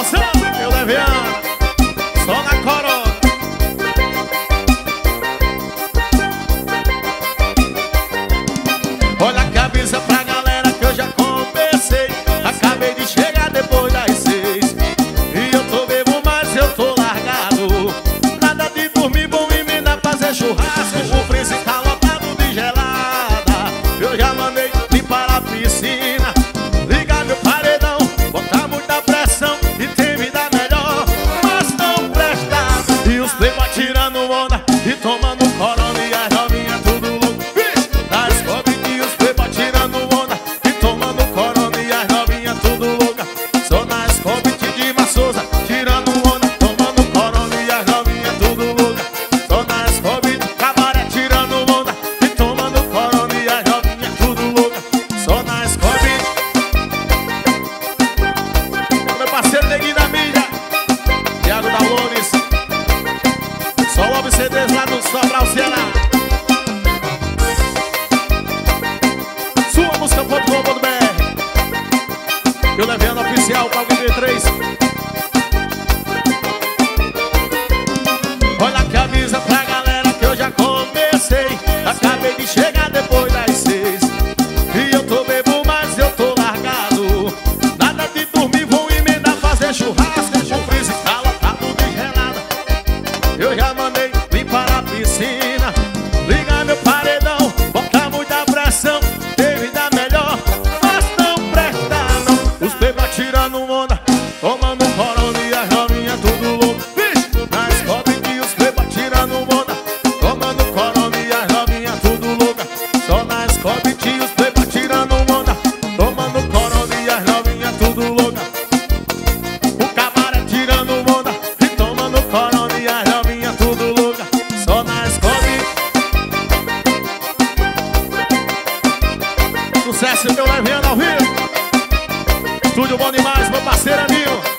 emoção, meu leviano, só na corona. Olha que avisa pra galera que eu já comecei. Acabei de chegar depois das 6. E eu tô bebo, mas eu tô largado. Nada de dormir, bom e me dá fazer churrasco. O freezer tá lotado de gelada. Eu já mandei limpar a piscina, ligar meu paredão, botar muita pressão e tem vida melhor, mas não presta. E os playboy tirando onda e tomando corona e as novinhas tudo louco. Na Scooby e os playboy tirando onda e tomando corona e as novinhas tudo louca. Sou na Scooby de Massouza tirando onda, tomando corona e as novinhas tudo louca. Sou na Scooby Cabaré tirando onda e tomando corona e as novinhas tudo louca. Sou na Scooby. Meu parceiro Neguinho da Mídia, Thiago da Loures, só o CDs lá no Sobral, Ceará. Sua música.com.br. Eu levando oficial para o MP3. Olha que avisa pra galera que eu já comecei. Acabei de chegar depois das 6. E eu tô bebo, mas eu tô largado. Nada de dormir, vou emendar, fazer churrasco. O freezer tá lotado de gelada. Eu já mandei limpar a piscina, ligar meu paredão, botar muita pressão, ter vida melhor, mas não presta não. Os playboy tirando onda, tomando corona e as novinhas tudo louco. Na Scooby e os playboy tirando onda, tomando corona e as novinhas tudo louca. Só na Scooby e os playboy tirando onda, tomando corona e as novinhas tudo louca. O Cabaré tirando onda e tomando corona e as novinhas tudo louca. Só na Scooby. Sucesso, meu leviano ao vivo. Estúdio bom demais, meu parceiro amigo.